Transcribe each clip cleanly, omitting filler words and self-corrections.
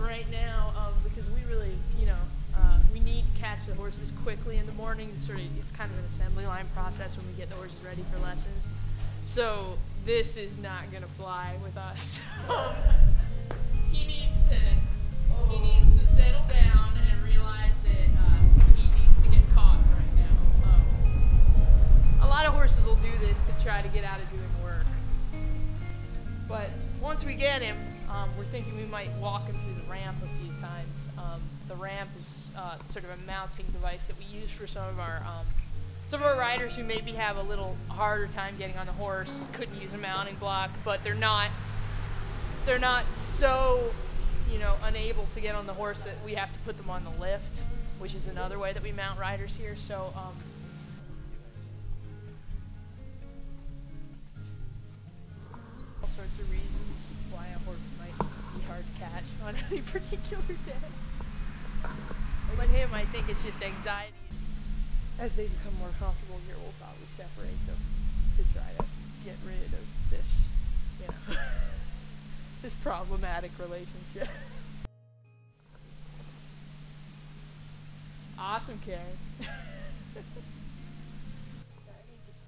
right now because we really, we need to catch the horses quickly in the morning. It's kind of an assembly line process when we get the horses ready for lessons. So this is not going to fly with us. He needs to settle down and realize that he needs to get caught right now. A lot of horses will do this to try to get out of doing work. But once we get him, we're thinking we might walk him through the ramp a few times. The ramp is sort of a mounting device that we use for some of our riders who maybe have a little harder time getting on the horse, couldn't use a mounting block, but they're not so, unable to get on the horse that we have to put them on the lift, which is another way that we mount riders here. So, all sorts of reasons why a horse might be hard to catch on any particular day. But him, I think it's just anxiety. As they become more comfortable here, we'll probably separate them to try to get rid of this, this problematic relationship. Awesome, Karen.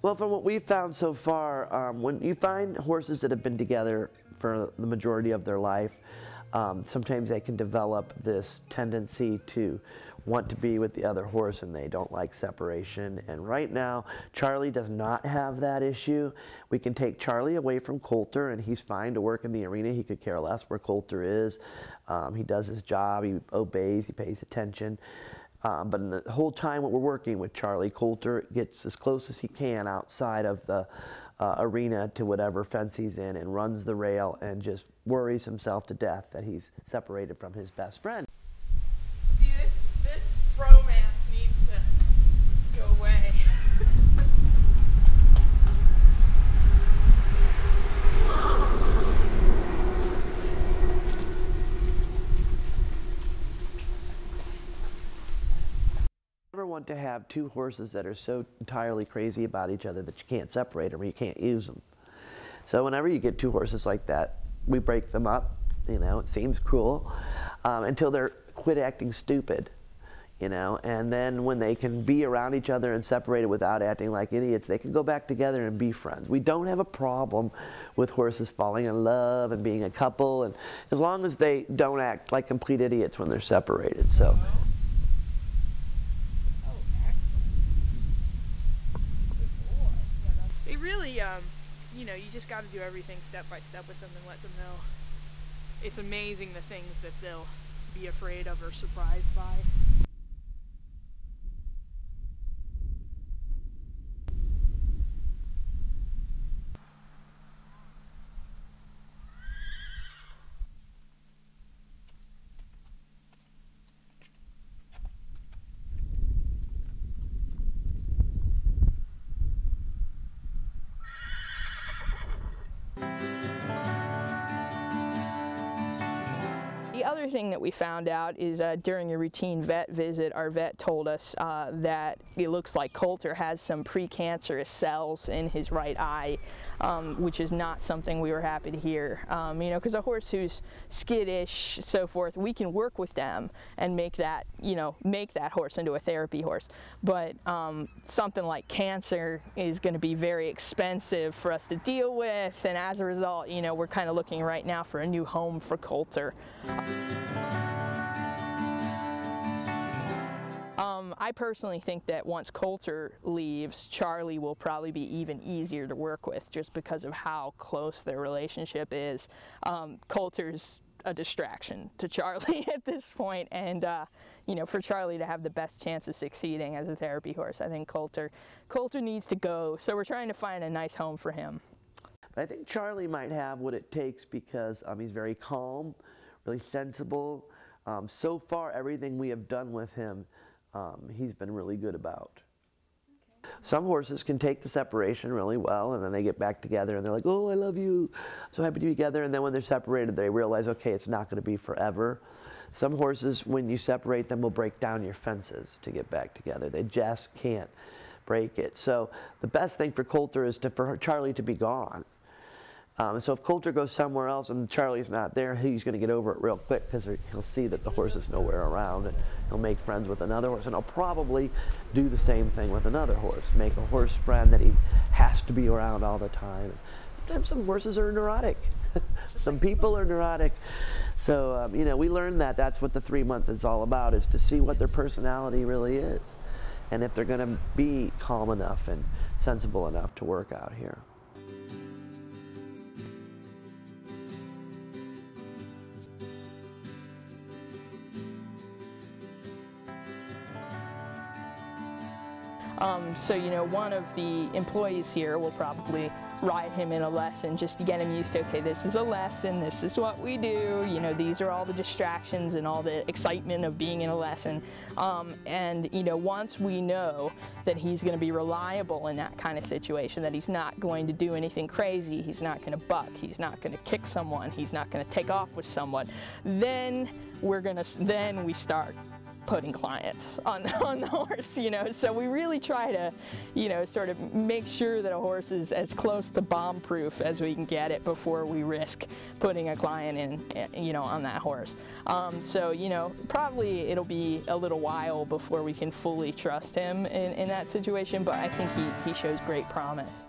Well, from what we've found so far, when you find horses that have been together for the majority of their life, sometimes they can develop this tendency to want to be with the other horse and they don't like separation. And right now, Charlie does not have that issue. We can take Charlie away from Coulter and he's fine to work in the arena. He could care less where Coulter is. He does his job, he obeys, he pays attention. But in the whole time when we're working with Charlie, Coulter gets as close as he can outside of the arena to whatever fence he's in and runs the rail and just worries himself to death that he's separated from his best friend. See, this romance needs to go away. Never want to have two horses that are so entirely crazy about each other that you can't separate them or you can't use them. So whenever you get two horses like that, we break them up. It seems cruel until they're quit acting stupid. And then when they can be around each other and separated without acting like idiots, they can go back together and be friends. We don't have a problem with horses falling in love and being a couple, and as long as they don't act like complete idiots when they're separated. So. They really, you just got to do everything step by step with them and let them know. It's amazing the things that they'll be afraid of or surprised by. The other thing that we found out is during a routine vet visit, our vet told us that it looks like Coulter has some precancerous cells in his right eye, which is not something we were happy to hear. Because a horse who's skittish, so forth, we can work with them and make that, make that horse into a therapy horse. But something like cancer is going to be very expensive for us to deal with, and as a result, we're kind of looking right now for a new home for Coulter. I personally think that once Coulter leaves, Charlie will probably be even easier to work with just because of how close their relationship is. Coulter's a distraction to Charlie at this point, and for Charlie to have the best chance of succeeding as a therapy horse, I think Coulter needs to go, so we're trying to find a nice home for him. I think Charlie might have what it takes because he's very calm, really sensible. So far, everything we have done with him, he's been really good about. Okay. Some horses can take the separation really well, and then they get back together and they're like, oh, I love you, so happy to be together. And then when they're separated, they realize, okay, it's not going to be forever. Some horses, when you separate them, will break down your fences to get back together. They just can't break it. So the best thing for Coulter is for Charlie to be gone. So if Coulter goes somewhere else and Charlie's not there, he's going to get over it real quick because he'll see that the horse is nowhere around, and he'll make friends with another horse, and he'll probably do the same thing with another horse, make a horse friend that he has to be around all the time. Sometimes some horses are neurotic. Some people are neurotic. So, you know, we learned that that's what the 3 month is all about, is to see what their personality really is, and if they're going to be calm enough and sensible enough to work out here. So, you know, one of the employees here will probably ride him in a lesson just to get him used to, okay, this is a lesson, this is what we do, you know, these are all the distractions and all the excitement of being in a lesson. And, you know, once we know that he's going to be reliable in that kind of situation, that he's not going to do anything crazy, he's not going to buck, he's not going to kick someone, he's not going to take off with someone, then we start putting clients on the horse, you know. So we really try to, you know, sort of make sure that a horse is as close to bomb-proof as we can get it before we risk putting a client in, you know, on that horse. So, you know, probably it'll be a little while before we can fully trust him in that situation, but I think he shows great promise.